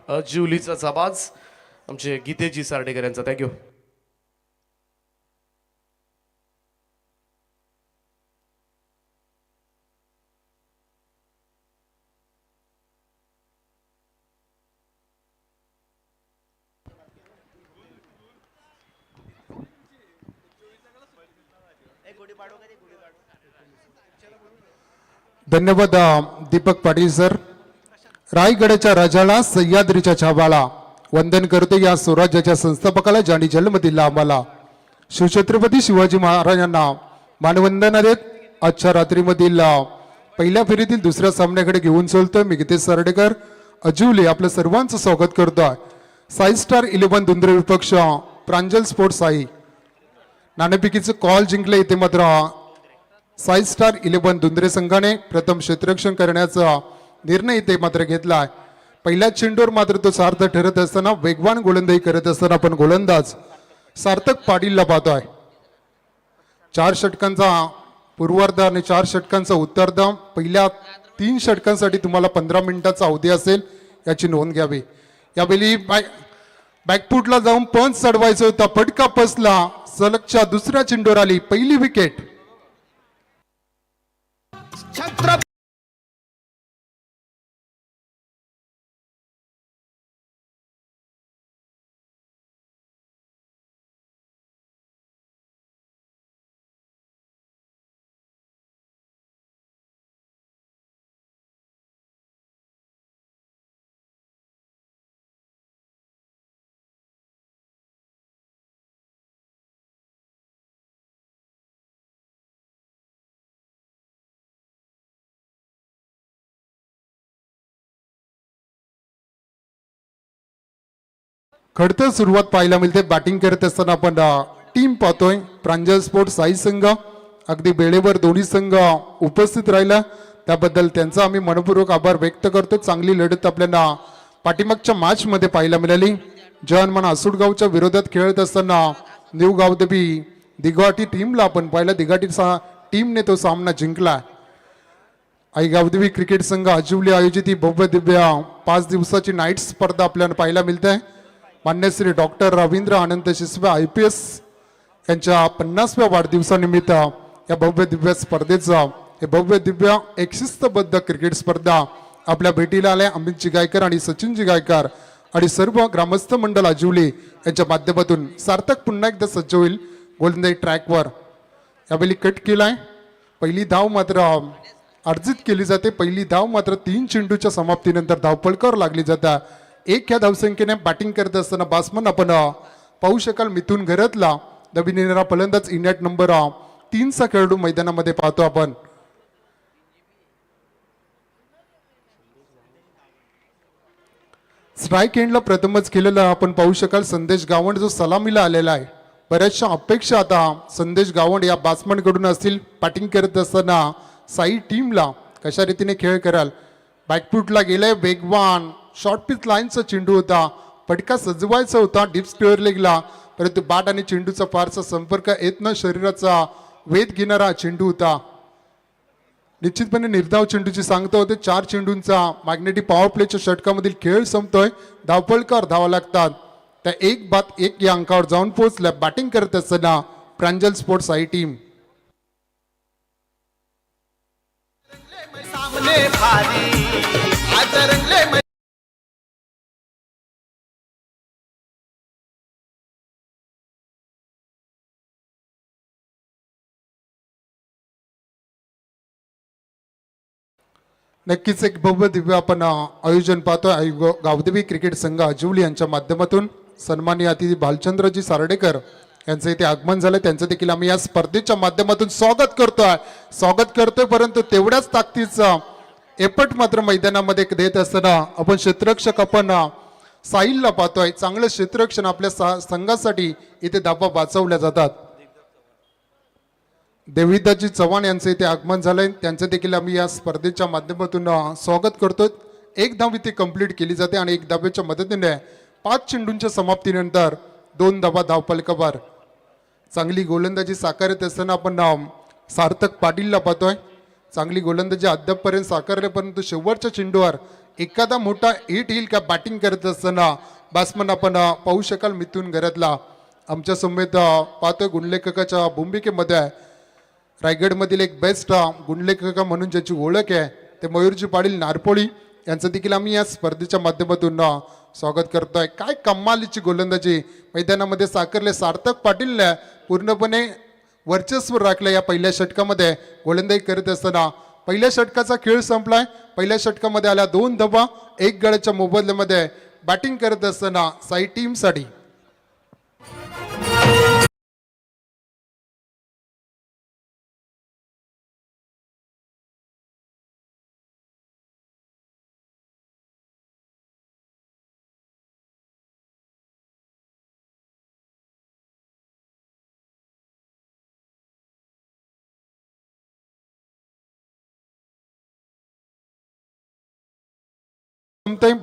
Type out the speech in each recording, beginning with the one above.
जिवलीचा आवाज आमचे गीतेजी सार्डेकर यांचा. थँक्यू. धन्यवाद दीपक पाटील सर. रायगडच्या राजाला सह्याद्रीच्या छावाला वंदन करतो या स्वराज्याच्या संस्थापकाला ज्यांनी जन्म दिला आम्हाला. शिवछत्रपती शिवाजी महाराजांना मानवंदना देत आजच्या रात्रीमधील पहिल्या फेरीतील दुसऱ्या सामन्याकडे घेऊन चलतोय मी गीतेश सार्डेकर अजिवले. आपलं सर्वांचं स्वागत करतोय. साई स्टार 11 दुंद्रे विपक्ष प्रांजल स्पोर्ट्स साई नाणेफेकीचं कॉल जिंकले. इथे मात्र साई स्टार 11 दुंद्रे संघाने प्रथम क्षेत्ररक्षण करण्याचा निर्णय इथे मात्र घेतलाय. पहिल्या चेंडूवर मात्र तो सार्थ ठरत असताना वेगवान गोलंदाजी करत असताना आपण गोलंदाज सार्थक पाटीलला पाहतोय. 4 षटकांचा पूर्वार्ध आणि 4 षटकांचा उत्तरार्ध. पहिल्या 3 षटकांसाठी तुम्हाला 15 मिनिटाचा अवधी असेल याची नोंद घ्यावी. यावेळी बॅकफुटला जाऊन पंच चढवायचा होता, फटका पसला. सलगच्या दुसऱ्या चेंडूवर आली पहिली विकेट. खडतर सुरुवात पाहायला मिळते. बॅटिंग करत असताना आपण टीम पाहतोय. प्रांजल स्पोर्ट्स साई संघ अगदी वेळेवर दोन्ही संघ उपस्थित राहिला त्याबद्दल त्यांचा आम्ही मनपूर्वक आभार व्यक्त करतो. चांगली लढत आपल्याला पाठीमागच्या मॅच मध्ये पाहायला मिळाली. जवानमान आसूडगावच्या विरोधात खेळत असताना न्यू गावदेवी दिघाटी टीमला आपण पाहिलं. दिघाटी टीमने तो सामना जिंकला. आई गावदेवी क्रिकेट संघ अजिवली आयोजित ही भव्य दिव्य 5 दिवसाची नाईट स्पर्धा आपल्याला पाहायला मिळते. मान्य श्री डॉक्टर रवींद्र आनंद शिसवे IPS यांच्या 50व्या वाढदिवसानिमित्त या भव्य दिव्य स्पर्धेचं हे भव्य दिव्य एक शिस्तबद्ध क्रिकेट स्पर्धा आपल्या भेटीला आल्या. अमितजी गायकर आणि सचिनजी गायकर आणि सर्व ग्रामस्थ मंडळ अजिवली यांच्या माध्यमातून सार्थक पुन्हा एकदा सज्ज होईल गोलंदाजी ट्रॅकवर. यावेळी कट केलाय. पहिली धाव मात्र अर्जित केली जाते. पहिली धाव मात्र 3 चेंडूच्या समाप्तीनंतर धावपळकर लागली जातात. 1 या धावसंख्येने बॅटिंग करत असताना बॅट्समन आपण पाहू शकाल मिथून घरतला नवीन येणारा फलंदाज इंडियाट नंबर 3 चा खेळाडू मैदानामध्ये पाहतो आपण. स्ट्राईक एंडला प्रथमच केलेला आपण पाहू शकाल संदेश गावंड जो सलामीला आलेला आहे. बऱ्याचशा अपेक्षा आता संदेश गावंड या बॅट्समन कडून असतील. बॅटिंग करत असताना साई टीमला कशा रीतीने खेळ कराल. बॅकफुटला गेलाय वेगवान शॉर्ट पिच लाईनचा चेंडू होता. फटका सजवायचा होता डीप स्क्वेअर लेगला परंतु बॅट आणि चेंडूचा फारसा संपर्क येत न शरीराचा वेध घेणारा चेंडू होता. निश्चितपणे निर्धाव चेंडूची सांगता होते. 4 चेंडूंचा मॅग्नेटिक पॉवर प्लेच्या षटकामधील खेळ संपतोय. धावपळकर धावा लागतात. त्या 1-1 या अंकावर जाऊन पोहोचल्या. बॅटिंग करत असताना प्रांजल स्पोर्ट्स साई टीम. नक्कीच एक भव्य दिव्य आपण आयोजन पाहतोय. गावदेवी क्रिकेट संघ अजिवली यांच्या माध्यमातून सन्माननीय अतिथी भालचंद्रजी सार्डेकर यांचं इथे आगमन झालं. त्यांचं देखील आम्ही या स्पर्धेच्या माध्यमातून स्वागत करतोय. परंतु तेवढ्याच ताकदीचा एफर्ट मात्र मैदानामध्ये देत असताना आपण क्षेत्ररक्षक आपण साहिलला पाहतोय. चांगलं क्षेत्ररक्षण आपल्या संघासाठी इथे धावा वाचवल्या जातात. देवीदासजी चव्हाण यांचं इथे आगमन झालंय. त्यांचं देखील आम्ही या स्पर्धेच्या माध्यमातून स्वागत करतोय. 1 धाव इथे कंप्लीट केली जाते आणि 1 धावेच्या मदतीने 5 चेंडूंच्या समाप्तीनंतर 2 धावा धावफलकावर. चांगली गोलंदाजी साकारत असताना आपण सार्थक पाटीलला पाहतोय. चांगली गोलंदाजी अद्यापपर्यंत साकारले परंतु शेवटच्या चेंडूवर एखादा मोठा हिट येईल का बॅटिंग करत असताना बॅट्समन आपण पाहू शकाल मिथून घरातला आमच्या समेत पाहतोय गुणलेखकाच्या भूमिकेमध्ये आहे. रायगडमधील एक बेस्ट गुणलेखक म्हणून ज्याची ओळख आहे ते मयूरजी पाटील नारपोळी यांचं देखील आम्ही या स्पर्धेच्या माध्यमातून स्वागत करतोय. काय कमालीची गोलंदाजी मैदानामध्ये साकारले. सार्थक पाटीलने पूर्णपणे वर्चस्व राखलं या पहिल्या षटकामध्ये गोलंदाजी करत असताना. पहिल्या षटकाचा खेळ संपलाय. पहिल्या षटकामध्ये आल्या 2 धावा 1 गड्याच्या मोबदल्यामध्ये बॅटिंग करत असताना साई टीमसाठी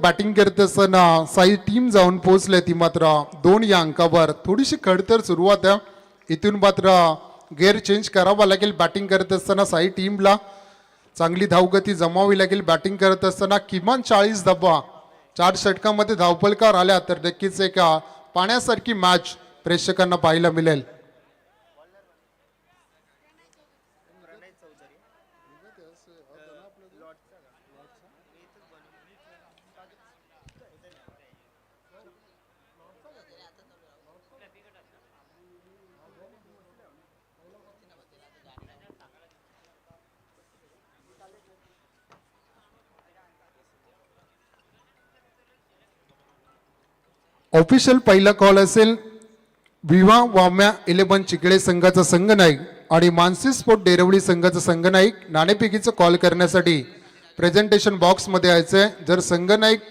बॅटिंग करत असताना साई टीम जाऊन पोहोचले. ती मात्र 2 या अंकावर. थोडीशी खडतर सुरुवात आहे. इथून मात्र गेअर चेंज करावा लागेल. बॅटिंग करत असताना साई टीमला चांगली धावगती जमावी लागेल. बॅटिंग करत असताना किमान 40 धावा 4 षटकामध्ये धावफलकार आल्या तर नक्कीच एक पाण्यासारखी मॅच प्रेक्षकांना पाहायला मिळेल. ऑफिशियल पहिला कॉल असेल विवा वाम्या 11 चिकळे संघाचा संघनायक आणि मानसी स्पोर्ट डेरवली संघाचा संघनायक नाणेफेकीचा कॉल करण्यासाठी प्रेझेंटेशन बॉक्समध्ये यायचंय. जर संघनायक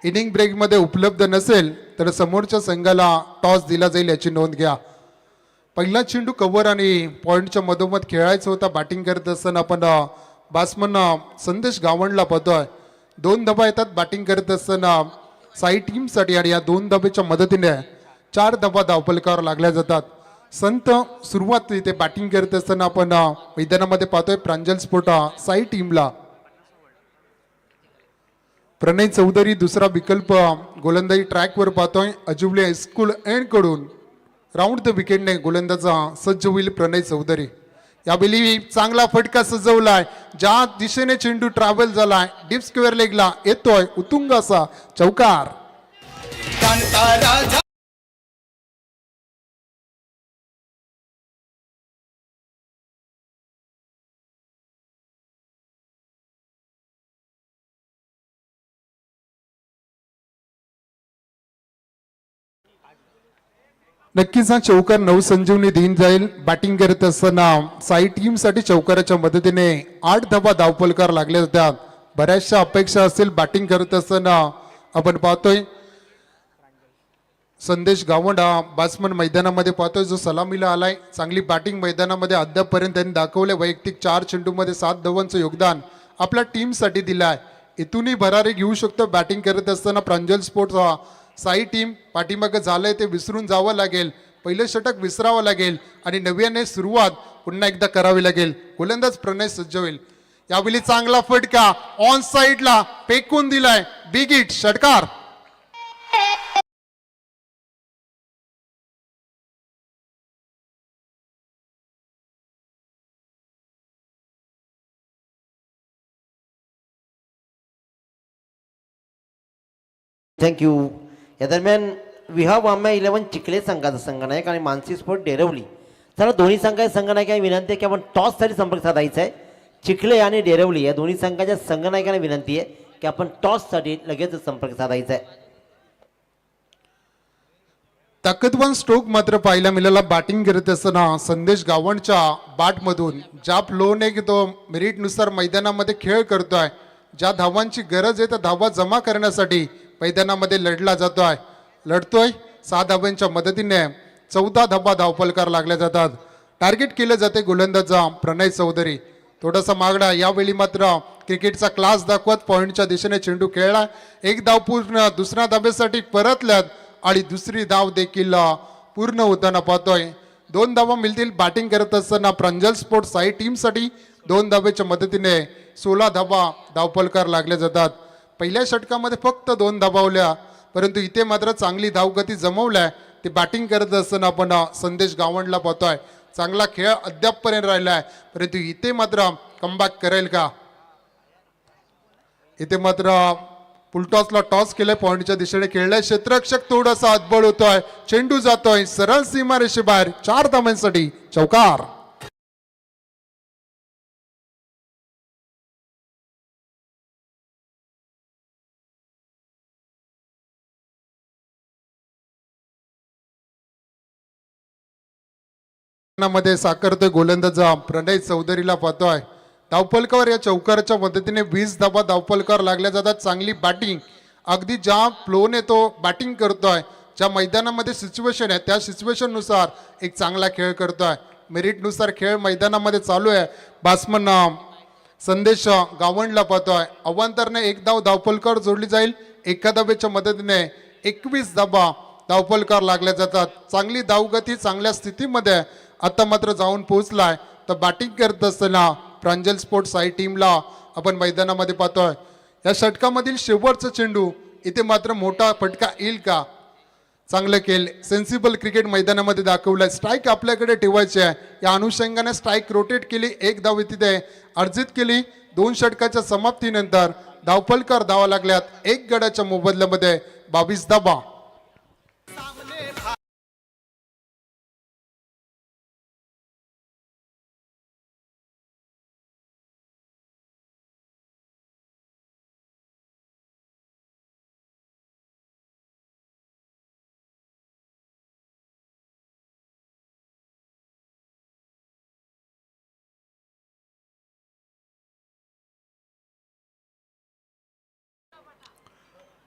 इनिंग ब्रेकमध्ये उपलब्ध नसेल तर समोरच्या संघाला टॉस दिला जाईल याची नोंद घ्या. पहिला चेंडू कव्हर आणि पॉइंटच्या मधोमध खेळायचा होता. बॅटिंग करत असताना आपण बॅट्समन संदेश गावंडला पाहतोय. 2 धावा येतात बॅटिंग करत असताना साई टीमसाठी आणि या 2 धाब्याच्या मदतीने 4 धावा धावफलकावर लागल्या जातात. संत सुरुवात इथे बॅटिंग करत असताना आपण मैदानामध्ये पाहतोय प्रांजल स्पोर्ट साई टीमला. प्रणय चौधरी दुसरा विकल्प गोलंदाजी ट्रॅकवर पाहतोय. अजुबले हायस्कूल एंड कडून राऊंड द विकेटने गोलंदाजा सज्ज होईल प्रणय चौधरी. यावेळी चांगला फटका सजवलाय. ज्या दिशेने चेंडू ट्रॅव्हल झालाय डीप स्क्वेअर लेगला येतोय उतुंग असा चौकार. नक्कीच हा चौकार नवसंजीवनी दिन जाईल. बॅटिंग करत असताना साई टीमसाठी चौकाराच्या मदतीने 8 धावा धावफलकार लागले जातात. बऱ्याचशा अपेक्षा असतील. बॅटिंग करत असताना आपण पाहतोय संदेश गावंड हा बॅट्समन मैदानामध्ये पाहतोय जो सलामीला आलाय. चांगली बॅटिंग मैदानामध्ये अद्यापपर्यंत त्यांनी दाखवले. वैयक्तिक 4 चेंडूमध्ये 7 धावांचं योगदान आपल्या टीमसाठी दिलं आहे. इथूनही भरारी घेऊ शकतो. बॅटिंग करत असताना प्रांजल स्पोर्ट्स साई टीम पाठीमागं झालंय ते विसरून जावं लागेल. पहिलं षटक विसरावं लागेल आणि नव्याने सुरुवात पुन्हा एकदा करावी लागेल. गोलंदाज प्रणय सज्ज होईल. यावेळी चांगला फटका ऑन साईडला फेकून दिलाय. बिग हिट षटकार. थँक्यू. या दरम्यान विहा वाम्या 11 चिखले संघाचा संघनायक आणि मानसी स्पोर्ट डेरवली चला दोन्ही संघाच्या संघनायकांना विनंती आहे की आपण टॉससाठी संपर्क साधायचा आहे. चिखले आणि डेरवली या दोन्ही संघाच्या संघनायकांना विनंती आहे की आपण टॉससाठी लगेच संपर्क साधायचा आहे. ताकदवान स्ट्रोक मात्र पाहायला मिळाला. बॅटिंग करत असताना संदेश गावंडच्या बॅटमधून ज्या फ्लोने तो मेरिटनुसार मैदानामध्ये खेळ करतोय. ज्या धावांची गरज आहे त्या धावा जमा करण्यासाठी मैदानामध्ये लढला लढतोय. 6 धावांच्या मदतीने 14 धावा धावफलकार लागल्या जातात. टार्गेट केलं जाते गोलंदाजा प्रणय चौधरी. थोडासा मागडा. यावेळी मात्र क्रिकेटचा क्लास दाखवत पॉइंटच्या दिशेने चेंडू खेळला. 1 धाव पूर्ण. दुसऱ्या धाब्यासाठी परतल्यात आणि दुसरी धाव देखील पूर्ण होताना पाहतोय. 2 धावा मिळतील. बॅटिंग करत असताना प्रांजल स्पोर्ट्स साई टीमसाठी 2 धावेच्या मदतीने 16 धावा धावफलकार लागले जातात. पहिल्या षटकामध्ये फक्त 2 दबावल्या, परंतु इथे मात्र चांगली धावगती जमवल्या. ते बॅटिंग करत असताना आपण संदेश गावंडला पाहतोय. चांगला खेळ अद्यापपर्यंत राहिलाय, परंतु इथे मात्र कमबॅक करेल का? इथे मात्र फुलटॉसला टॉस केलाय, पॉइंटच्या दिशेने खेळलाय. क्षेत्ररक्षक थोडासा अदबळ होतोय, चेंडू जातोय सरळ सीमारेषेबाहेर. 4 धावांसाठी चौकार. मध्ये साकारतोय गोलंदाज प्रणय चौधरीला पाहतोय. धावफलकावर या चौकाराच्या मदतीने 20 धावा धावफलकावर लागल्या जातात. चांगली बॅटिंग, अगदी ज्या फ्लोने तो बॅटिंग करतोय, ज्या मैदानामध्ये सिच्युएशन आहे त्या सिच्युएशन नुसार एक चांगला खेळ करतोय. मेरिट नुसार खेळ मैदानामध्ये चालू आहे. बॅट्समन संदेश गावंडला पाहतोय. अवांतरने 1 धाव धावफलकावर जोडली जाईल. एका धावेच्या मदतीने 21 धावा धावफलकावर लागल्या जातात. चांगली धावगती, चांगल्या स्थितीमध्ये आता मात्र जाऊन पोहोचलाय. तर बॅटिंग करत असताना प्रांजल स्पोर्ट्स साई टीमला आपण मैदानामध्ये पाहतोय. या षटकामधील शेवटचा चेंडू, इथे मात्र मोठा फटका येईल का? चांगलं केल, सेन्सिबल क्रिकेट मैदानामध्ये दाखवलंय. स्ट्राईक आपल्याकडे ठेवायची आहे, या अनुषंगाने स्ट्राईक रोटेट केली. 1 धाव तिथे अर्जित केली. 2 षटकाच्या समाप्तीनंतर धावफलकावर धावा लागल्यात. 1 गडाच्या मोबदल्यामध्ये 22 धावा.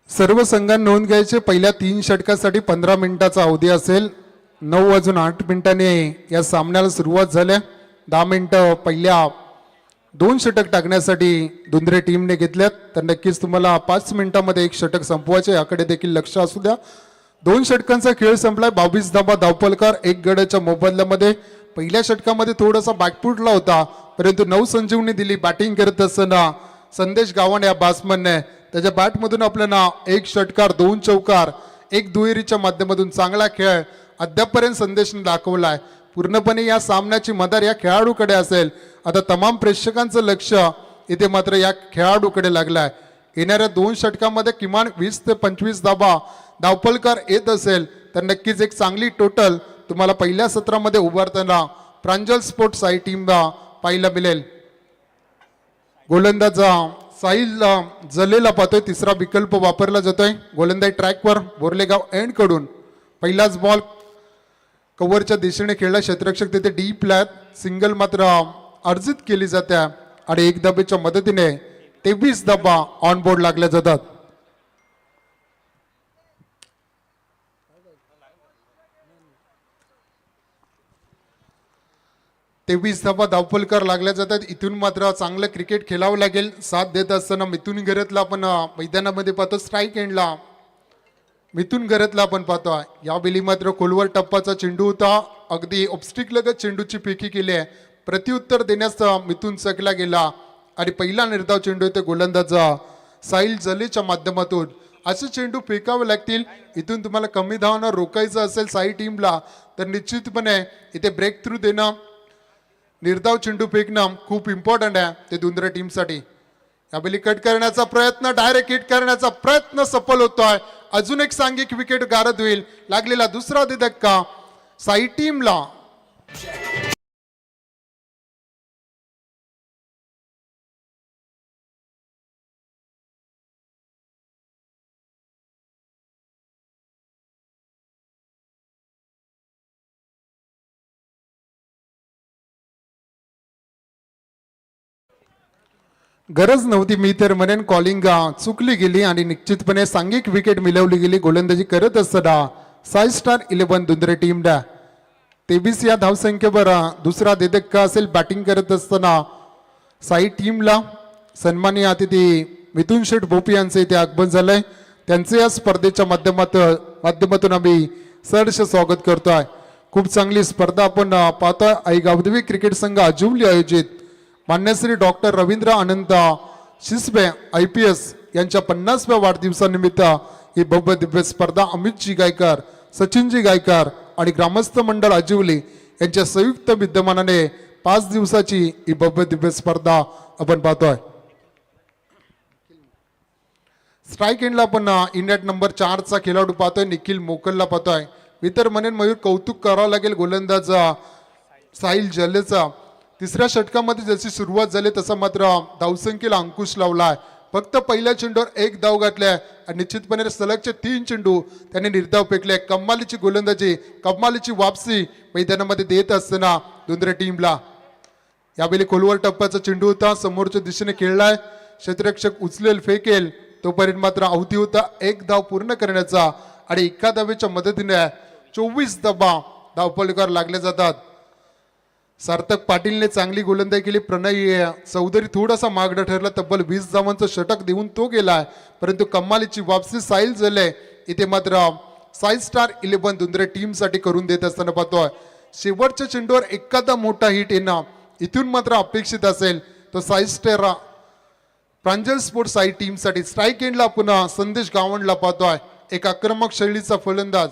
सर्व संघांनी नोंद घ्यायचे. पहिल्या 3 षटकासाठी 15 मिनिटाचा अवधी असेल. 9:08 या सामन्याला सुरुवात झाल्या. 10 मिनिटं पहिल्या 2 षटक टाकण्यासाठी दुंद्रे टीमने घेतल्यात. तर नक्कीच तुम्हाला 5 मिनिटांमध्ये 1 षटक संपवायचे, याकडे देखील लक्ष असू द्या. 2 षटकांचा खेळ संपलाय. 22 धावा धावफलकार 1 गडाच्या मोबदल्यामध्ये. पहिल्या षटकामध्ये थोडासा बॅकफुटला होता, परंतु नवसंजीवनी दिली बॅटिंग करत असताना संदेश गावंड या बॅट्समनने. त्याच्या बॅटमधून आपल्याला 1 षटकार, 2 चौकार, 1 दुहेरीच्या माध्यमातून चांगला खेळ अद्यापपर्यंत संदेशने दाखवलाय. पूर्णपणे या सामन्याची मदार या खेळाडूकडे असेल. आता तमाम प्रेक्षकांचं लक्ष इथे मात्र या खेळाडूकडे लागलाय. येणाऱ्या 2 षटकामध्ये किमान 20 ते 25 धावा धावफलकार येत असेल तर नक्कीच एक चांगली टोटल तुम्हाला पहिल्या सत्रामध्ये उभारताना प्रांजल स्पोर्ट्स साई टीमला पाहायला मिळेल. गोलंदाज साहिल जलेला पाहतोय. 3रा विकल्प वापरला जातोय. गोलंदाज ट्रॅकवर बोरलेगाव एंड कडून पहिलाच बॉल कव्हरच्या दिशेने खेळला. क्षेत्ररक्षक तिथे डीप लॅथ सिंगल मात्र अर्जित केली जाते आणि 1 धावेच्या मदतीने 23 धावा ऑन बोर्ड लागल्या जातात. तेवीस धावा धावफलकार लागल्या जातात. इथून मात्र चांगलं क्रिकेट खेळावं लागेल. साथ देत असताना मिथुन घरतला आपण मैदानामध्ये पाहतो. स्ट्राईक एंडला मिथुन घरतला आपण पाहतो. यावेळी मात्र खोलवर टप्पाचा चेंडू होता. अगदी ऑब्स्टिक लगत चेंडूची फेकी केली आहे. प्रत्युत्तर देण्यास मिथुन चकला गेला आणि पहिला निर्धाव चेंडू येतो गोलंदाज साहिल जलेच्या माध्यमातून. असे चेंडू फेकावे लागतील. इथून तुम्हाला कमी धावांना रोखायचं असेल साई टीमला तर निश्चितपणे इथे ब्रेक थ्रू देणं, निर्धाव चेंडू फेकणं खूप इम्पॉर्टंट आहे ते दुंद्रे टीमसाठी. यावेळी कट करण्याचा प्रयत्न, डायरेक्ट हिट करण्याचा प्रयत्न सफल होतोय. अजून एक सांघिक विकेट गारद होईल. लागलेला 2रा धक्का साई टीमला. गरज नव्हती मी तर म्हणेन. कॉलिंग चुकली गेली आणि निश्चितपणे सांघिक विकेट मिळवली गेली. गोलंदाजी करत असताना साई स्टार 11 दुंद्रे टीमला 23 या धावसंख्येवर 2रा धक्का असेल. बॅटिंग करत असताना साई टीमला सन्माननीय अतिथी मिथुन शेठ भोपी यांचे इथे आगमन झालंय. त्यांचे या स्पर्धेच्या माध्यमातून आम्ही सहर्ष स्वागत करतोय. खूप चांगली स्पर्धा आपण पाहतोय. आई गावदेवी क्रिकेट संघ अजुवली आयोजित मान्यश्री डॉक्टर रवींद्र अनंत शिसबे IPS यांच्या 50व्या वाढदिवसानिमित्त ही भव्य दिव्य स्पर्धा अमितजी गायकर, सचिनजी गायकर आणि ग्रामस्थ मंडळ आजिवली यांच्या संयुक्त विद्यमानाने 5 दिवसाची ही भव्य दिव्य स्पर्धा आपण पाहतोय. स्ट्राईक एंडला आपण इंडियात नंबर 4 चा खेळाडू पाहतोय, निखिल मोकलला पाहतोय. मी तर म्हणेन मयूर कौतुक करावं लागेल गोलंदाज साहिल जलेचा. तिसऱ्या षटकामध्ये जशी सुरुवात झाली तसा मात्र धावसंख्येला अंकुश लावलाय. फक्त पहिल्या चेंडूवर 1 धाव घातलाय आणि निश्चितपणे सलगचे 3 चेंडू त्याने निर्धाव फेकले. कमालीची गोलंदाजी, कमालीची वापसी मैदानामध्ये देत असताना दुंद्रे टीमला. यावेळी खोलवर टप्प्याचा चेंडू होता, समोरच्या दिशेने खेळलाय, क्षेत्ररक्षक उचलेल फेकेल तोपर्यंत मात्र अवधी होता 1 धाव पूर्ण करण्याचा आणि एका धावेच्या मदतीने 24 धावफलकार लागले जातात. सार्थक पाटीलने चांगली गोलंदाजी केली. प्रणय चौधरी थोडासा मागडा ठरला, तब्बल 20 धावांचं षटक देऊन तो गेलाय. परंतु कमालीची वापसी साहिल झाले इथे मात्र साई स्टार 11 दुंद्रे टीम साठी करून देत असताना पाहतोय. शेवटच्या चेंडूवर एखादा मोठा हिट येणं इथून मात्र अपेक्षित असेल तो साई स्टार प्रांजल स्पोर्ट्स साई टीम साठी. स्ट्राईक एंडला पुन्हा संदेश गावंडला पाहतोय, एक आक्रमक शैलीचा फलंदाज.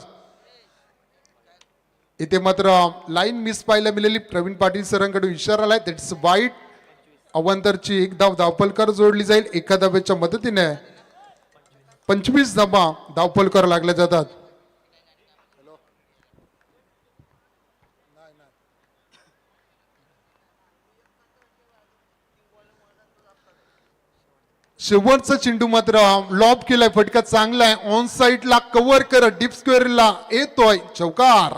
इथे मात्र लाईन मिस पाहायला मिळाली. प्रवीण पाटील सरांकडून इशारा आलाय, दॅट्स वाईट. अवांतरची 1 धाव धावफलकार जोडली जाईल. एका धावेच्या मदतीने 25 धावा धावफलकार लागल्या जातात. शेवटचा चेंडू मात्र लॉब केलाय, फटका चांगला आहे. ऑन साईडला कव्हर करत डीप स्क्वेअरला येतोय चौकार.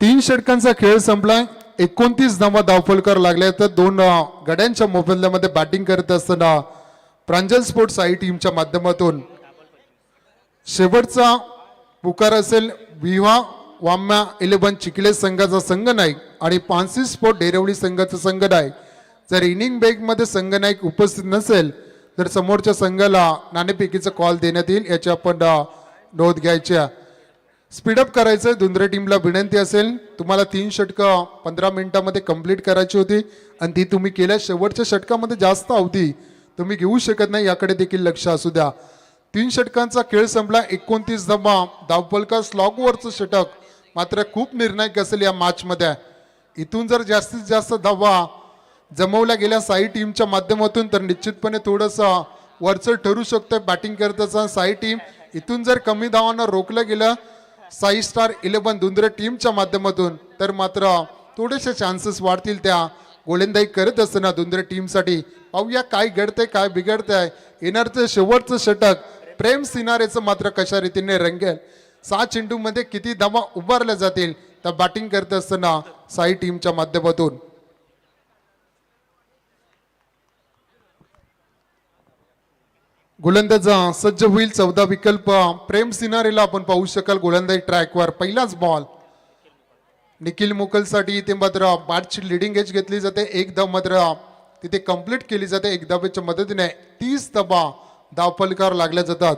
तीन षटकांचा खेळ संपलाय. 29 धावा धावफलकार लागले. तर 2 गड्यांच्या मोबदल्यामध्ये बॅटिंग करत असताना प्रांजल स्पोर्ट्स साई टीमच्या माध्यमातून शेवटचा पुकार असेल विवा वाम्या 11 चिखले संघाचा संघनायक आणि पानसी स्पोर्ट डेरवली संघाचा संघनायक. जर इनिंग ब्रेक मध्ये संघनायक उपस्थित नसेल तर समोरच्या संघाला नाणेफेकीचा कॉल देण्यात येईल, याची आपण नोंद घ्यायची. स्पीडअप करायचं. दुंद्रे टीमला विनंती असेल, तुम्हाला 3 षटकं 15 मिनिटांमध्ये कंप्लीट करायची होती आणि ती तुम्ही केल्या. शेवटच्या षटकामध्ये जास्त अवधी तुम्ही घेऊ शकत नाही, याकडे देखील लक्ष असू द्या. 3 षटकांचा खेळ संपला. 29 धावा धावफलकार. स्लॉगवरचं षटक मात्र खूप निर्णायक असेल या मॅचमध्ये. इथून जर जास्तीत जास्त धावा जमवल्या गेल्या साई टीमच्या माध्यमातून तर निश्चितपणे थोडंसं वरचढ ठरू शकतोय बॅटिंग करताना साई टीम. इथून जर कमी धावांना रोखलं गेलं साई स्टार 11 दुंद्रे टीमच्या माध्यमातून तर मात्र थोडेसे चान्सेस वाढतील त्या गोलंदाजी करत असताना दुंद्रे टीमसाठी. पाहूया काय घडतंय, काय बिघडतंय. येणारचं शेवटचं षटक प्रेम सिनारेचं मात्र कशा रीतीने रंगेल. 6 चेंडूमध्ये किती धावा उभारल्या जातील त्या बॅटिंग करत असताना साई टीमच्या माध्यमातून. गोलंदाज सज्ज होईल. 14 विकल्प प्रेम सिनारेला आपण पाहू शकाल गोलंदाजी ट्रॅकवर. पहिलाच बॉल निखिल मोकलसाठी. इथे मात्र बॅटची लिडिंग एज घेतली जाते. 1 धाव मात्र तिथे कंप्लीट केली जाते. 1 धावेच्या मदतीने 30 धावा धावफलकार लागल्या जातात.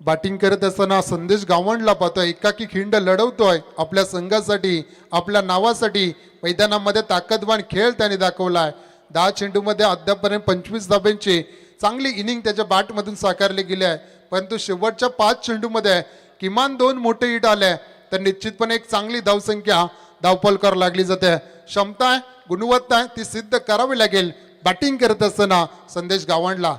बॅटिंग करत असताना संदेश गावंडला पाहतोय, एकाकी खिंड लढवतोय आपल्या संघासाठी, आपल्या नावासाठी. मैदानामध्ये ताकदवान खेळ त्याने दाखवलाय. 10 चेंडूमध्ये अद्यापर्यंत 25 धाब्यांची चांगली इनिंग त्याच्या बॅटमधून साकारले गेले आहे. परंतु शेवटच्या 5 चेंडूमध्ये किमान 2 मोठे हिट आले तर निश्चितपणे एक चांगली धावसंख्या धावफलकार लागली जाते. क्षमता आहे, गुणवत्ता आहे, ती सिद्ध करावी लागेल बॅटिंग करत असताना संदेश गावंडला.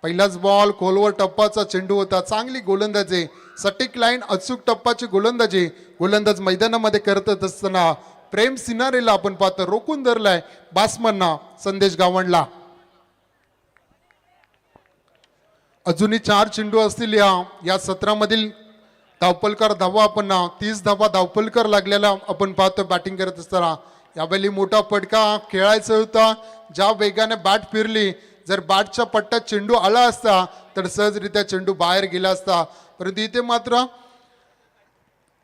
पहिलाच बॉल खोलवर टप्पाचा चेंडू होता. चांगली गोलंदाजी, सटीक लाईन, अचूक टप्पाची गोलंदाजी गोलंदाज मैदानामध्ये करत असताना प्रेम सिनारेला आपण पाहतो रोखून धरलाय बॅट्समनना संदेश गावंडला. अजूनही 4 चेंडू असतील या सत्रामधील. धावफलकार धावा आपण 30 धावा धावफलकार लागलेला आपण पाहतो बॅटिंग करत असताना. यावेळी मोठा फटका खेळायचा होता. ज्या वेगाने बॅट फिरली, जर बॅटच्या पट्ट्यात चेंडू आला असता तर सहजरित्या चेंडू बाहेर गेला असता. परंतु इथे मात्र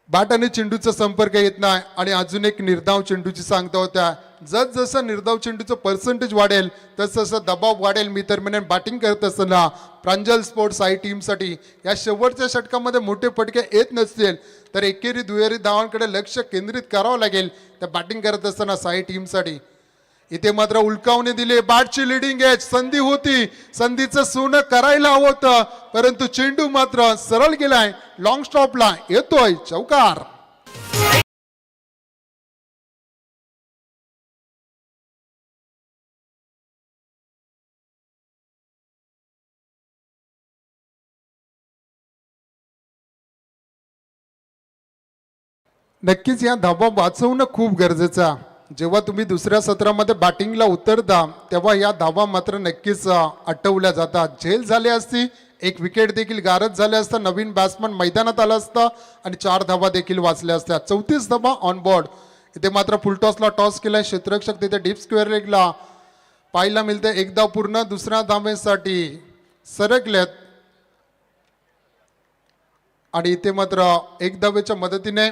बॅट आणि चेंडूचा संपर्क येत नाही आणि अजून एक निर्धाव चेंडूची सांगता होत्या. जसं निर्धाव चेंडूचं पर्सेंटेज वाढेल तसं दबाव वाढेल. मी तर म्हणेन बॅटिंग करत असताना प्रांजल स्पोर्ट्स साई टीमसाठी या शेवटच्या षटकामध्ये मोठे फटके येत नसतील तर एकेरी दुहेरी धावांकडे लक्ष केंद्रित करावं लागेल त्या बॅटिंग करत असताना साई टीमसाठी. इथे मात्र उलकावणे दिले. बॅटची लिडिंग एज संधी होती, संधीचं सोनं करायला हवं होतं परंतु चेंडू मात्र सरळ गेलाय. लॉंग स्टॉपला येतोय चौकार. नक्कीच या धाबा वाचवणं खूप गरजेचं आहे. जेव्हा तुम्ही दुसऱ्या सत्रामध्ये बॅटिंगला उतरता तेव्हा या धाबा मात्र नक्कीच अटवल्या जातात. झेल झाली असती, एक विकेट देखील गारद झाले असता, नवीन बॅट्समन मैदानात आला असता आणि 4 धाबा देखील वाचल्या असत्या. 34 धाबा ऑन बोर्ड. इथे मात्र फुलटॉसला टॉस केलाय क्षेत्ररक्षक तिथे डीप स्क्वेअर लेगला पाहायला मिळते. एक धाव पूर्ण दुसऱ्या धावेसाठी सरकलेत आणि इथे मात्र एक धावेच्या मदतीने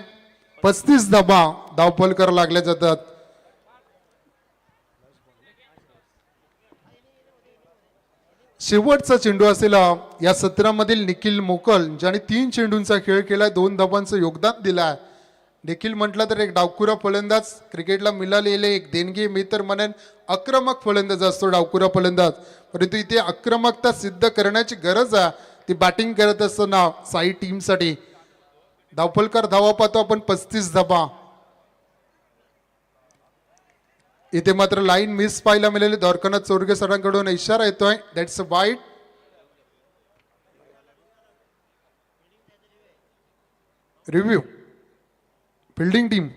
35 धाबा धावफलकर लागले जातात. शेवटचा चेंडू असेल या सत्रामधील निखिल मोकल ज्याने 3 चेंडूंचा खेळ केलाय, 2 धाबांचं योगदान दिलाय. निखिल म्हटलं तर एक डावखुरा फलंदाज, क्रिकेटला मिळालेले एक देणगी. मी तर म्हणेन आक्रमक फलंदाज असतो डावखुरा फलंदाज, परंतु इथे आक्रमकता सिद्ध करण्याची गरज आहे ती बॅटिंग करत असताना साई टीमसाठी. धावफलकर धावा पाहतो आपण 35 धाबा. इथे मात्र लाईन मिस पाहायला मिळाली. द्वारकानाथ चोरगे सरांकडून इशारा येतोय, that's a wide. Review fielding team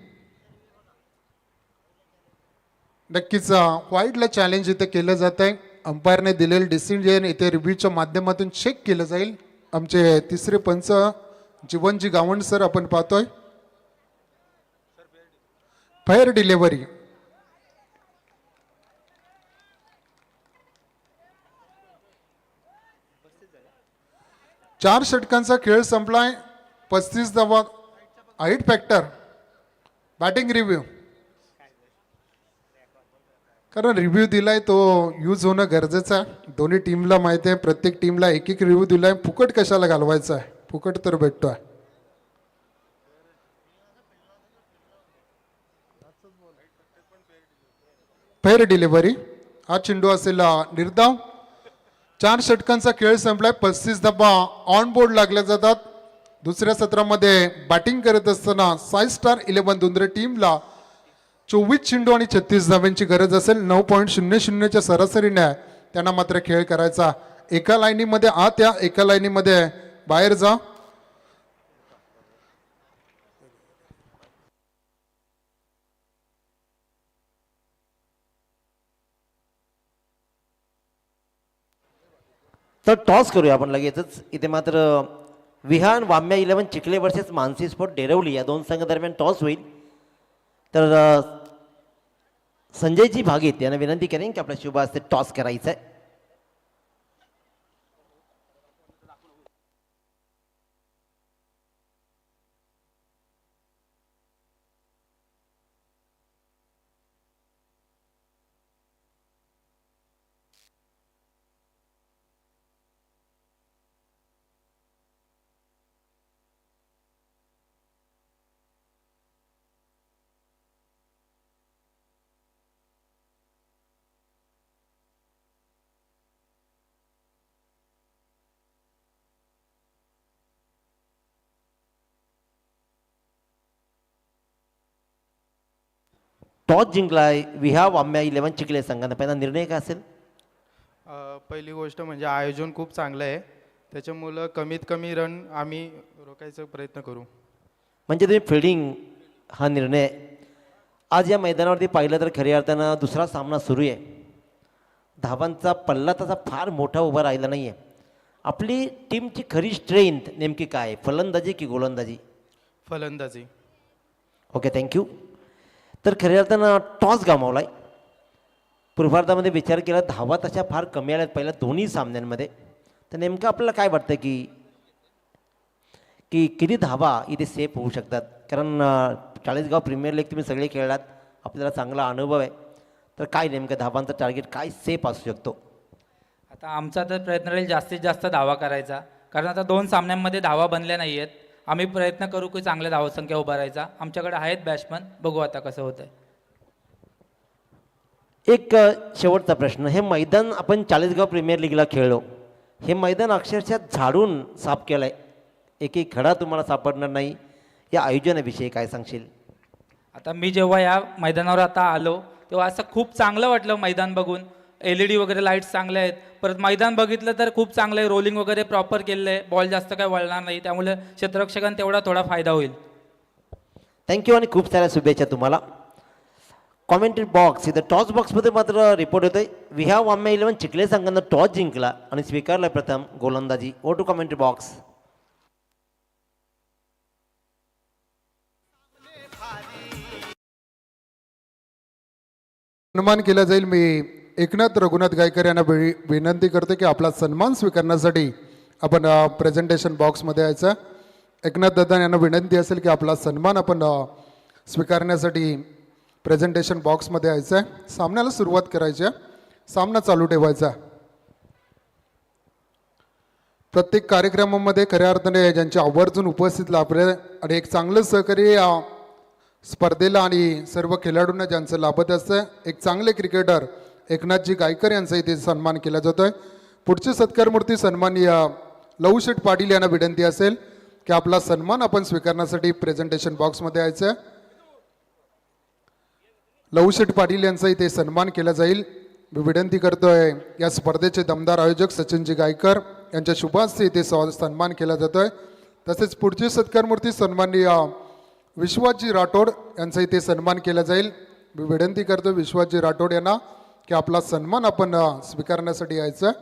नक्कीच वाईडला चॅलेंज इथे केलं जात आहे. अंपायरने दिलेलं डिसिजन इथे रिव्ह्यूच्या माध्यमातून चेक केलं जाईल. आमचे तिसरे पंच जीवनजी गावंड सर आपण पाहतोय. फायर डिलिव्हरी चार षटकांचा खेळ संपलाय. 35 धावा, 8 फॅक्टर. बॅटिंग रिव्ह्यू कारण रिव्ह्यू दिलाय तो यूज होणं गरजेचं आहे. दोन्ही टीमला माहिती आहे, प्रत्येक टीमला एक एक रिव्ह्यू दिलाय. फुकट कशाला घालवायचा आहे, फुकट तर भेटतोय. Fair delivery. हा चेंडू असेल निर्धाव. 4 षटकांचा खेळ संपलाय. 35 धाबा ऑन बोर्ड लागल्या जातात. दुसऱ्या सत्रामध्ये बॅटिंग करत असताना साई स्टार 11 दुंद्रे टीमला 24 चेंडू आणि 36 धाव्यांची गरज असेल. 9.00च्या सरासरीने त्यांना मात्र खेळ करायचा. एका लाईनीमध्ये आत या, एका लाईनीमध्ये बाहेर जा. तर टॉस करूया आपण लगेचच. इथे मात्र विहान वाम्या 11 चिखले वर्सेस मानसी स्पोर्ट डेरवली या 2 संघ दरम्यान टॉस होईल. तर संजयजी भागीत यांना विनंती करेन की आपल्या शुभ हस्ते टॉस करायचा आहे. टॉस जिंकलाय विहा वाम्या 11 चिखले संघाने. पहिला निर्णय काय असेल? पहिली गोष्ट म्हणजे आयोजन खूप चांगलं आहे, त्याच्यामुळं कमीत कमी रन आम्ही रोखायचा प्रयत्न करू. म्हणजे तुम्ही फिल्डिंग हा निर्णय. आज या मैदानावरती पाहिलं तर खऱ्या अर्थानं दुसरा सामना सुरू आहे. धावांचा पल्ला तसा फार मोठा उभा राहिला नाही आहे. आपली टीमची खरी स्ट्रेंथ नेमकी काय, फलंदाजी की गोलंदाजी? फलंदाजी. Okay, thank you. तर खऱ्या अर्थानं टॉस गमावलाय. पूर्वार्धामध्ये विचार केला धावा तशा फार कमी आल्यात पहिल्या दोन्ही सामन्यांमध्ये. तर नेमकं आपल्याला काय वाटतं की किती धावा इथे सेफ होऊ शकतात? कारण चाळीसगाव प्रीमियर लीग तुम्ही सगळे खेळलात, आपल्याला चांगला अनुभव आहे. तर काय नेमकं धावांचं टार्गेट काय सेफ असू शकतो? आता आमचा तर प्रयत्न राहील जास्तीत जास्त धावा करायचा, कारण आता 2 सामन्यांमध्ये धावा बनल्या नाही आहेत. आम्ही प्रयत्न करू की चांगल्या धावसंख्या उभारायचा. आमच्याकडे आहेत बॅट्समन, बघू आता कसं होतंय. एक शेवटचा प्रश्न. हे मैदान आपण चाळीसगाव प्रीमियर लीगला खेळलो. हे मैदान अक्षरशः झाडून साफ केलं आहे. एकही खडा तुम्हाला सापडणार नाही. या आयोजनाविषयी काय सांगशील? आता मी जेव्हा या मैदानावर आता आलो तेव्हा असं खूप चांगलं वाटलं मैदान बघून. LED वगैरे लाईट्स चांगले आहेत. परत मैदान बघितलं तर खूप चांगलं आहे. रोलिंग वगैरे प्रॉपर केलेलं आहे. बॉल जास्त काय वळणार नाही, त्यामुळे क्षेत्ररक्षकांना तेवढा थोडा फायदा होईल. थँक्यू आणि खूप साऱ्या शुभेच्छा तुम्हाला. कॉमेंट्री बॉक्स इथं टॉस बॉक्समध्ये मात्र रिपोर्ट होतोय. वी हॅव वाम्या 11 चिखले संघानं टॉस जिंकला आणि स्वीकारला प्रथम गोलंदाजी. Oh to commentary box. सन्मान केला जाईल. मी एकनाथ रघुनाथ गायकर यांना विनंती करतो की आपला सन्मान स्वीकारण्यासाठी आपण प्रेझेंटेशन बॉक्समध्ये यायचं. एकनाथ दादा यांना विनंती असेल की आपला सन्मान आपण स्वीकारण्यासाठी प्रेझेंटेशन बॉक्समध्ये यायचं आहे. सामन्याला सुरुवात करायची आहे. सामना चालू ठेवायचा. प्रत्येक कार्यक्रमामध्ये खऱ्या अर्थाने ज्यांचे आवर्जून उपस्थित लाभले आणि एक चांगलं सहकार्य या स्पर्धेला आणि सर्व खेळाडूंना ज्यांचं लाभत असतं, एक चांगले क्रिकेटर एकनाथजी गायकर यांचा इथे सन्मान केला जातोय. पुढचे सत्कारमूर्ती सन्माननीय लहूशेठ पाटील यांना विनंती असेल की आपला सन्मान आपण स्वीकारण्यासाठी प्रेझेंटेशन बॉक्समध्ये यायचं आहे. लहूशेठ पाटील यांचा इथे सन्मान केला जाईल. मी विनंती करतोय या स्पर्धेचे दमदार आयोजक सचिनजी गायकर यांच्या शुभ हस्ते इथे सन्मान केला जातोय. तसेच पुढचे सत्कारमूर्ती सन्माननीय विश्वासजी राठोड यांचा इथे सन्मान केला जाईल. मी विनंती करतो विश्वासजी राठोड यांना की आपला सन्मान आपण स्वीकारण्यासाठी यायचं.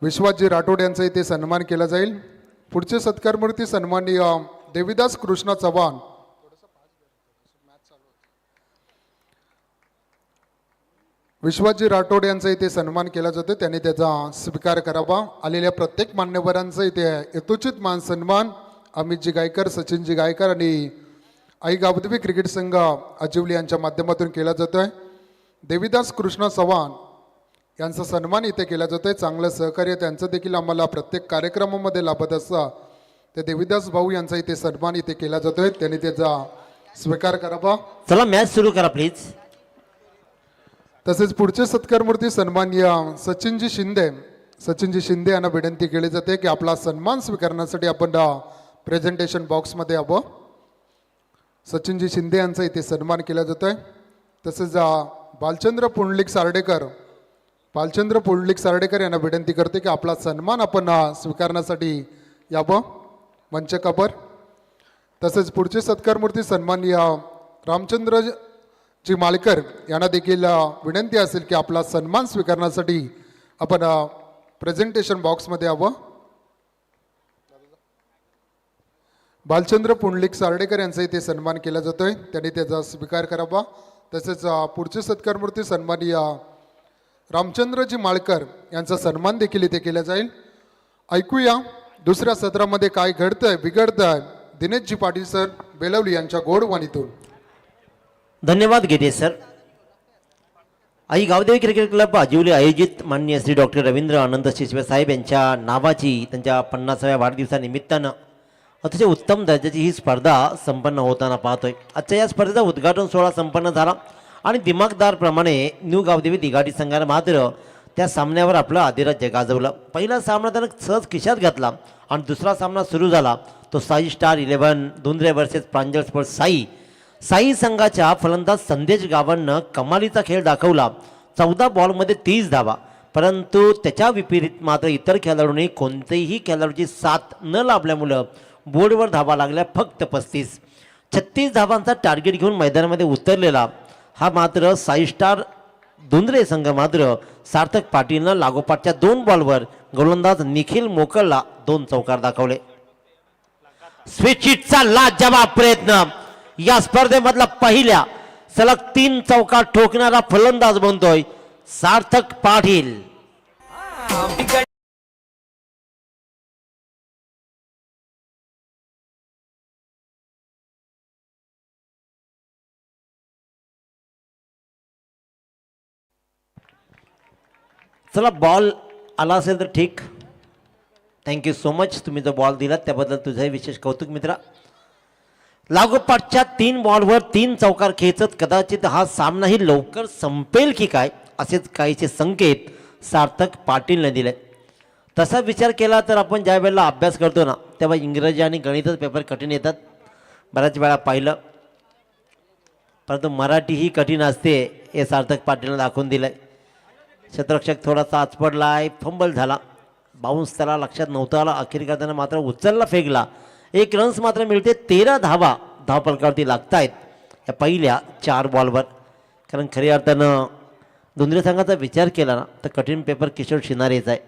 विश्वासजी राठोड यांचा इथे सन्मान केला जाईल. पुढचे सत्कारमूर्ती सन्माननीय देवीदास कृष्णा चव्हाण. विश्वासजी राठोड यांचा इथे सन्मान केला जातो. त्यांनी त्याचा स्वीकार करावा. आलेल्या प्रत्येक मान्यवरांचा इथे यथोचित मान सन्मान अमितजी गायकर, सचिनजी गायकर आणि आई गावदेवी क्रिकेट संघ अजिवली यांच्या माध्यमातून केला जातोय. देवीदास कृष्ण चव्हाण यांचा सन्मान इथे केला जातोय. चांगलं सहकार्य त्यांचं देखील आम्हाला प्रत्येक कार्यक्रमामध्ये लाभत असतं. ते देवीदास भाऊ यांचा इथे सन्मान इथे केला जातोय. त्यांनी त्याचा स्वीकार करावा. चला मॅच सुरू करा प्लीज. तसेच पुढचे सत्कारमूर्ती सन्माननीय सचिनजी शिंदे यांना विनंती केली जाते की आपला सन्मान स्वीकारण्यासाठी आपण प्रेझेंटेशन बॉक्समध्ये यावं. सचिनजी शिंदे यांचा इथे सन्मान केला जातोय. तसेच बालचंद्र पुंडलिक सार्डेकर यांना विनंती करते की आपला सन्मान आपण स्वीकारण्यासाठी यावं मंचकावर. तसेच पुढचे सत्कारमूर्ती सन्माननीय रामचंद्रजी माळकर यांना देखील विनंती असेल की आपला सन्मान स्वीकारण्यासाठी आपण प्रेझेंटेशन बॉक्समध्ये यावं. बालचंद्र पुंडलिक सार्डेकर यांचा इथे सन्मान केला जातोय. त्यांनी त्याचा स्वीकार करावा. तसेच पुढचे सत्कारमूर्ती सन्माननीय रामचंद्रजी माळकर यांचा सन्मान देखील इथे केला जाईल. ऐकूया दुसऱ्या सत्रामध्ये काय घडतंय बिघडतंय दिनेशजी पाटील सर बेलवली यांच्या गोडवाणीतून. धन्यवाद गिरीश सर. आई गावदेवी क्रिकेट क्लब अजिवली आयोजित माननीय श्री डॉक्टर रवींद्र आनंद शिसवे साहेब यांच्या नावाची त्यांच्या 50व्या वाढदिवसानिमित्तानं अतिशय उत्तम दर्जाची ही स्पर्धा संपन्न होताना पाहतोय. आजच्या या स्पर्धेचा उद्घाटन सोहळा संपन्न झाला आणि दिमागदारप्रमाणे न्यू गावदेवी दिघाडी संघानं मात्र त्या सामन्यावर आपलं अधिराज्य गाजवलं. पहिला सामना त्यानं सहज खिशात घातला आणि दुसरा सामना सुरू झाला तो साई स्टार 11 धुंद्रे वर्सेस प्रांजळ स्पोर्ट्स साई संघाच्या फलंदाज संदेश गावांनं कमालीचा खेळ दाखवला. 14 बॉलमध्ये 30 धावा. परंतु त्याच्या विपरीत मात्र इतर खेळाडूंनी कोणत्याही खेळाडूची साथ न लाभल्यामुळं बोर्डवर धावा लागल्या फक्त 36 धावांचा टार्गेट घेऊन मैदानामध्ये उतरलेला हा मात्र साई स्टार धुंद्रे संघ मात्र सार्थक पाटीलनं लागोपाठच्या 2 बॉलवर गोलंदाज निखिल मोकळला 2 चौकार दाखवले. स्विचिटचा लाजवाब प्रयत्न या स्पर्धेमधला पहिल्या सलग 3 चौकार ठोकणारा फलंदाज बनतोय सार्थक पाटील. चला बॉल आला असेल तर ठीक. थँक्यू सो मच, तुम्ही जो बॉल दिलात त्याबद्दल तुझंही विशेष कौतुक मित्रा. लागोपाठच्या 3 बॉलवर 3 चौकार खेचत कदाचित हा सामनाही लवकर संपेल की काय असेच काहीचे संकेत सार्थक पाटीलने दिले. तसा विचार केला तर आपण ज्या वेळेला अभ्यास करतो ना तेव्हा इंग्रजी आणि गणितच पेपर कठीण येतात, बऱ्याच वेळा पाहिलं. परंतु मराठीही कठीण असते हे सार्थक पाटीलने दाखवून दिलं आहे. क्षेत्ररक्षक थोडासा आचपडला आहे, फंबल झाला, बाउन्स त्याला लक्षात नव्हता आला. अखेर करताना मात्र उचलला, फेकला. 1 रन्स मात्र मिळते. 13 धावा धावपलकावरती लागत आहेत या पहिल्या 4 बॉलवर. कारण खऱ्या अर्थानं दुंद्रे संघाचा विचार केला ना तर कठीण पेपर किशोर शिनारेचा आहे.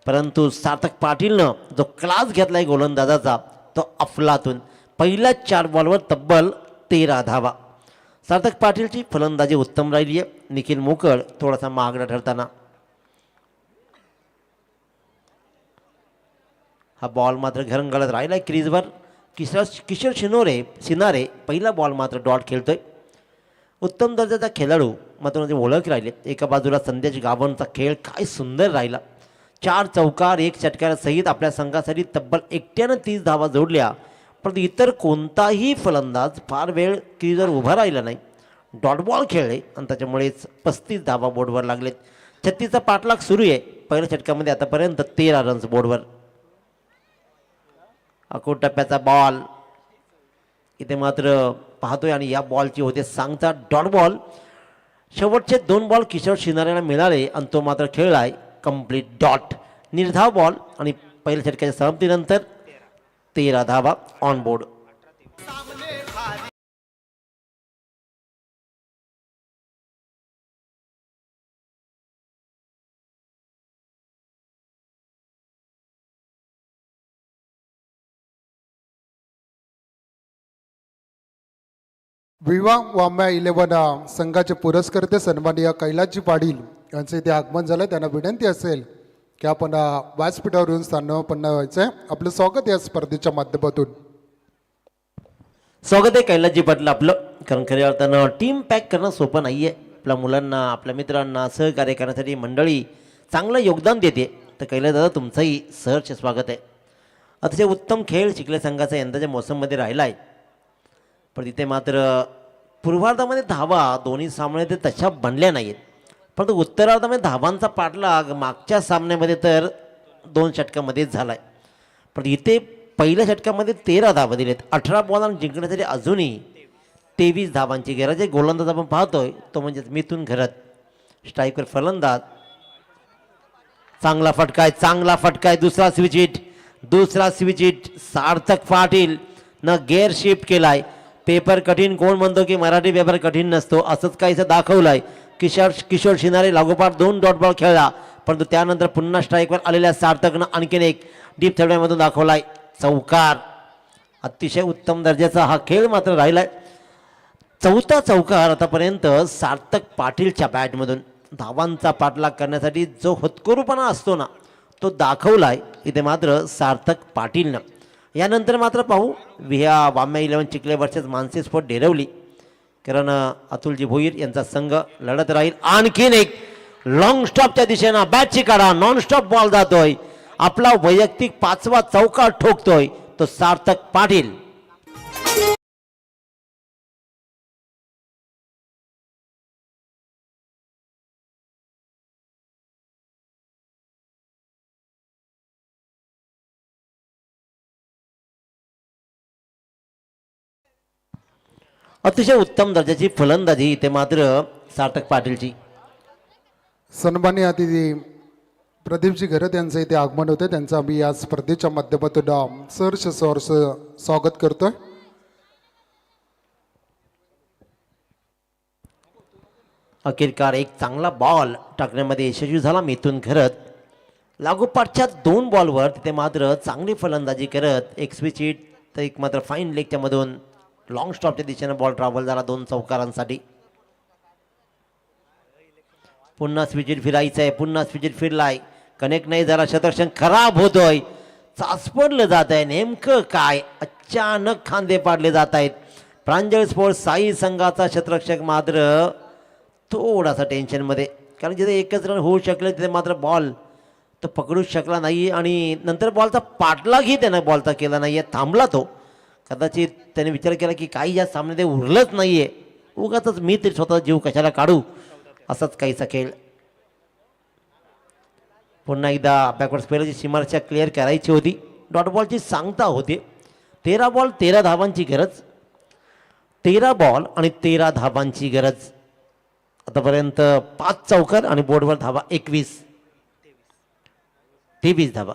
परंतु सार्थक पाटीलनं जो क्लास घेतला आहे गोलंदाजाचा तो अफलातून. पहिल्या 4 बॉलवर तब्बल 13 धावा. सार्थक पाटीलची फलंदाजी उत्तम राहिली आहे. निखिल मोकळ थोडासा महागडा ठरताना. हा बॉल मात्र घरंगळत राहिला आहे क्रीजवर. किशोर शिनारे पहिला बॉल मात्र डॉट खेळतोय. उत्तम दर्जाचा खेळाडू मात्र म्हणजे ओळख राहिले. एका बाजूला संदेश गावणचा खेळ काय सुंदर राहिला. 4 चौकार 1 षटकारासहित आपल्या संघासाठी तब्बल एकट्यानं 30 धावा जोडल्या. परंतु इतर कोणताही फलंदाज फार वेळ क्रीजवर उभा राहिला नाही. डॉट बॉल खेळले आणि त्याच्यामुळेच 35 धावा बोर्डवर लागलेत. 36चा पाठलाग सुरू आहे. पहिल्या षटकामध्ये आतापर्यंत 13 रन्स बोर्डवर. अकोट टप्प्याचा बॉल इथे मात्र पाहतोय आणि या बॉलची होते सांगता डॉट बॉल. शेवटचे 2 बॉल किशोर शिनारेला मिळाले आणि तो मात्र खेळलाय कंप्लीट डॉट. निर्धाव बॉल आणि पहिल्या षटकाच्या समाप्तीनंतर 13 धावा ऑन बोर्ड. विवा वाम्या 11 संघाचे पुरस्कर्ते सन्माननीय कैलासजी पाटील यांचे इथे आगमन झालं. त्यांना विनंती असेल की आपण व्यासपीठावर येऊन स्थानापन्न व्हायचं आहे. आपलं स्वागत या स्पर्धेच्या माध्यमातून. स्वागत आहे कैलासजी पाटील आपलं. कारण खऱ्या अर्थानं टीम पॅक करणं सोपं नाही आहे. आपल्या मुलांना आपल्या मित्रांना सहकार्य करण्यासाठी मंडळी चांगलं योगदान देते. तर कैलास दादा तुमचंही सहर्ष स्वागत आहे. अतिशय उत्तम खेळ चिखले संघाचा यंदाच्या मोसममध्ये राहिला आहे. पण तिथे मात्र पूर्वार्धामध्ये धावा दोन्ही सामने ते तशा बनल्या नाहीत. परंतु उत्तरार्धामध्ये धावांचा पाठलाग मागच्या सामन्यामध्ये तर 2 षटकामध्येच झाला आहे. पण इथे पहिल्या षटकामध्ये 13 धावा दिलेत. 18 बॉल जिंकण्यासाठी अजूनही 23 धावांची गरज आहे. गोलंदाज आपण पाहतोय तो म्हणजेच मिथून घरत. स्ट्राईकर फलंदाज. चांगला फटकाय दुसरा स्विच हिट सार्थक पाटील न गेअर शिफ्ट केलाय. पेपर कठीण कोण म्हणतो की मराठी पेपर कठीण नसतो असंच काहीसं दाखवलंय. किशोर शिनारे लागोपाठ 2 डॉट बॉल खेळला. परंतु त्यानंतर पुन्हा स्ट्राईकवर आलेल्या सार्थकनं आणखीन एक डीप थर्डमधून दाखवलाय चौकार. अतिशय उत्तम दर्जाचा हा खेळ मात्र राहिलाय. 4था चौकार आतापर्यंत सार्थक पाटीलच्या बॅटमधून. धावांचा पाठलाग करण्यासाठी जो होतकरूपणा असतो ना तो दाखवलाय इथे मात्र सार्थक पाटीलनं. यानंतर मात्र पाहू वाम्या 11 चिखले वर्सेस मानसी स्पोर्ट डेरवली. कारण अतुलजी भोईर यांचा संघ लढत राहील. आणखीन एक लॉंग स्टॉपच्या दिशेनं बॅटची काढा. नॉन स्टॉप बॉल जातोय. आपला वैयक्तिक 5वा चौकार ठोकतोय तो सार्थक पाटील. अतिशय उत्तम दर्जाची फलंदाजी इथे मात्र सार्थक पाटीलची. सन्माननीय अतिथी प्रदीपजी घरत यांचं इथे आगमन होते. त्यांचं आम्ही या स्पर्धेच्या माध्यमातून सहर्ष स्वागत करतोय. अखेरकार एक चांगला बॉल टाकण्यामध्ये यशस्वी झाला मिथून घरत. लागोपाठच्या 2 बॉलवर तिथे मात्र चांगली फलंदाजी करत एक स्विच हिट तर एक मात्र फाईन लेगच्या मधून लॉंग स्टॉपच्या दिशेनं बॉल ट्रॅव्हल झाला 2 चौकारांसाठी. पुन्हा स्विच हिट फिरायचं आहे. पुन्हा स्विच हिट फिरलाय. कनेक्ट नाही झाला. शतरक्षण खराब होतोय. चाचपडलं जात आहे. नेमकं काय अचानक खांदे पाडले जात आहेत. प्रांजळ स्पोर्ट्स साई संघाचा शतरक्षक मात्र थोडासा टेन्शनमध्ये. कारण जिथे एकच रन होऊ शकले तिथे मात्र बॉल तो पकडूच शकला नाही आणि नंतर बॉलचा पाठलागही त्यानं बॉलचा केला नाही आहे, थांबला तो. कदाचित त्याने विचार केला की काही या सामन्यात उरलंच नाही आहे, उगाच मी तरी स्वतः जीव कशाला काढू, असाच काहीसा खेळ. पुन्हा एकदा बॅकवर्ड स्पेलरची सीमारेषा क्लिअर करायची होती. डॉट बॉलची सांगता होते. 13 बॉल 13 धावांची गरज, 13 बॉल आणि 13 धावांची गरज. आतापर्यंत 5 चौकार आणि बोर्डवर धावा 23 धावा.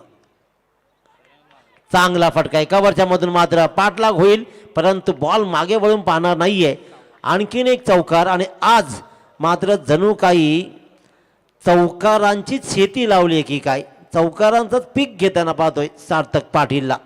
चांगला फटका एका वरच्यामधून मात्र पाठलाग होईल, परंतु बॉल मागे वळून पाहणार नाहीये. आणखीन एक चौकार आणि आज मात्र जणू काही चौकारांचीच शेती लावली आहे की काय, चौकारांचंच पीक घेताना पाहतोय सार्थक पाटीलला.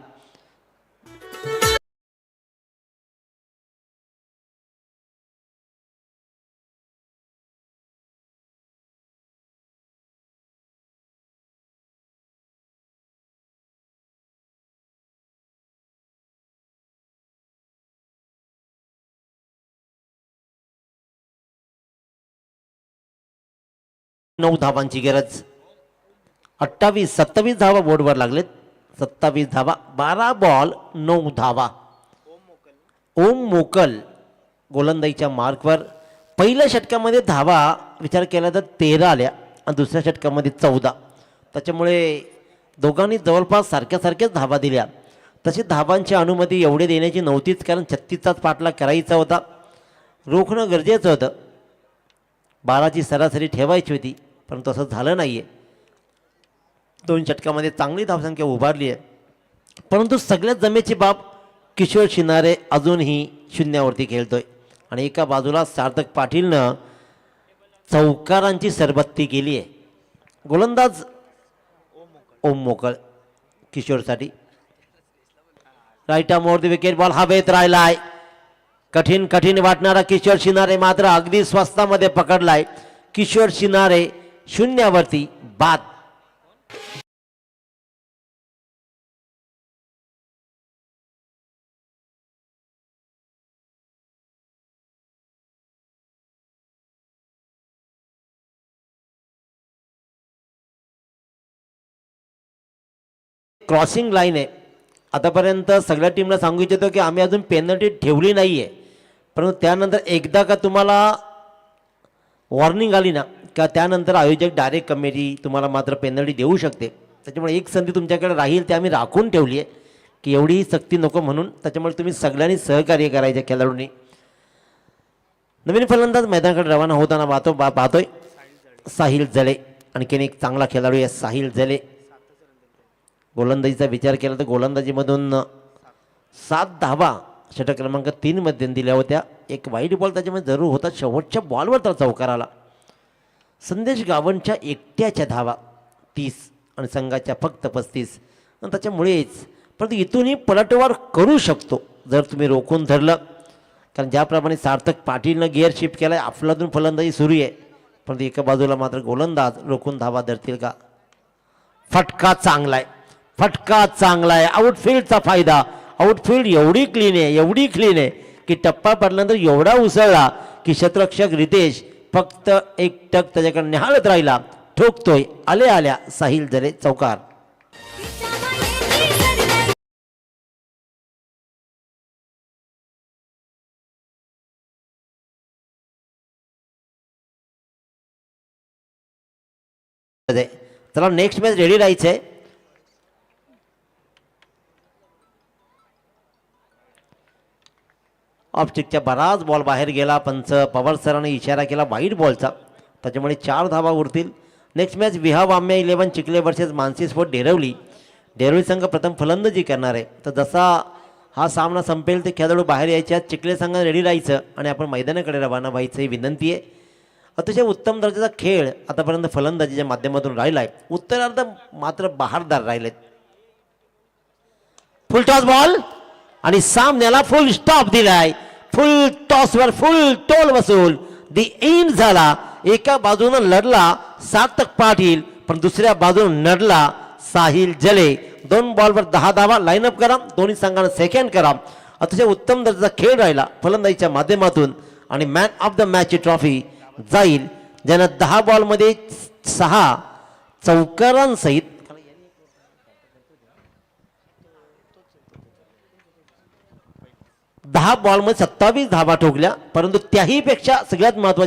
नऊ धावांची गरज. 28-27 धावा बोर्डवर लागलेत. 27 धावा, 12 बॉल 9 धावा. ओम मोकल गोलंदाजीच्या मार्कवर. पहिल्या षटकामध्ये धावा विचार केला तर 13 आल्या आणि दुसऱ्या षटकामध्ये 14. त्याच्यामुळे दोघांनी जवळपास सारख्याच धावा दिल्या. तशी धावांची अनुमती एवढे देण्याची नव्हतीच, कारण 36चाच पाठलाग करायचा होता, रोखणं गरजेचं होतं. 12ची सरासरी ठेवायची होती, परंतु असं झालं नाही आहे. 2 षटकामध्ये चांगली धावसंख्या उभारली आहे, परंतु सगळ्यात जमेची बाब किशोर शिनारे अजूनही शून्यावरती खेळतोय. आणि एका बाजूला सार्थक पाटीलनं चौकारांची सरबत्ती केली आहे. गोलंदाज ओम मोकळ किशोरसाठी. राईट आर्मवरती विकेट, बॉल हवेत राहिलाय. कठीण वाटणारा किशोर शिनारे मात्र अगदी स्वस्तामध्ये पकडलाय. किशोर शिनारे शून्यावरती बाद. क्रॉसिंग लाईन आहे. आतापर्यंत सगळ्या टीमला सांगू इच्छितो की आम्ही अजून पेनल्टी ठेवली नाही आहे, परंतु त्यानंतर एकदा का तुम्हाला वॉर्निंग आली ना का त्यानंतर आयोजक डायरेक्ट कमिटी तुम्हाला मात्र पेनल्टी देऊ शकते. त्याच्यामुळे एक संधी तुमच्याकडे राहील ते आम्ही राखून ठेवली आहे की एवढी सक्ती नको म्हणून. त्याच्यामुळे तुम्ही सगळ्यांनी सहकार्य करायचे खेळाडूंनी. नवीन फलंदाज मैदानाकडे रवाना होताना पाहतोय साहिल जले. आणखीन एक चांगला खेळाडू आहे साहिल जले. गोलंदाजीचा विचार केला तर गोलंदाजीमधून 7 धावा षटक क्रमांक 3 मध्ये दिल्या होत्या. एक वाईट बॉल त्याच्यामध्ये जरूर होता, शेवटच्या बॉलवर तर चौकार आला. संदेश गावणच्या एकट्याच्या धावा 30 आणि संघाच्या फक्त 35. आणि त्याच्यामुळेच परंतु इथूनही पलटवार करू शकतो जर तुम्ही रोखून धरलं. कारण ज्याप्रमाणे सार्थक पाटीलनं गिअर शिफ्ट केला आहे, अफलातून फलंदाजी सुरू आहे, परंतु एका बाजूला मात्र गोलंदाज रोखून धावा धरतील का. फटका चांगला आहे. आउटफील्डचा फायदा. आउटफील्ड एवढी क्लीन आहे की टप्पा पडल्यानंतर एवढा उसळला की शतरक्षक रितेश फक्त एकटक त्याच्याकडे निहाळत राहिला. ठोकतोय आल्या साहिल जले चौकार. चला नेक्स्ट मॅच रेडी राहायचंय. ऑफस्टिकच्या बराच बॉल बाहेर गेला. पंच पवार सरांनी इशारा केला वाईट बॉलचा, त्याच्यामुळे 4 धावा उरतील. नेक्स्ट मॅच विहाव आम्या 11 चिखले वर्सेस मानसी स्पोर्ट डेरवली. डेरवली संघ प्रथम फलंदाजी करणार आहे. तर जसा हा सामना संपेल ते खेळाडू बाहेर यायच्या. चिखले संघाने रेडी राहायचं आणि आपण मैदानाकडे रवाना व्हायचं ही विनंती आहे. अतिशय उत्तम दर्जाचा खेळ आतापर्यंत फलंदाजीच्या माध्यमातून राहिला आहे. उत्तरार्ध मात्र बहारदार राहिलेत. फुल टॉस बॉल आणि सामन्याला फुल स्टॉप दिलाय. फुल टॉसवर फुल टोल वसूल. दी एंड झाला. एका बाजूनं लढला सार्थक पाटील, पण दुसऱ्या बाजून लढला साहिल जले. 2 बॉलवर 10 धावा. लाईनअप करा, दोन्ही संघांना सेकंड करा. अतिशय उत्तम दर्जाचा खेळ राहिला फलंदाजीच्या माध्यमातून आणि man of the match trophy जाईल ज्यानं 10 बॉलमध्ये 6 चौकारांसहित 10 बॉलमध्ये 27 धावा ठोकल्या, परंतु त्याही पेक्षा सगळ्यात महत्त्वाची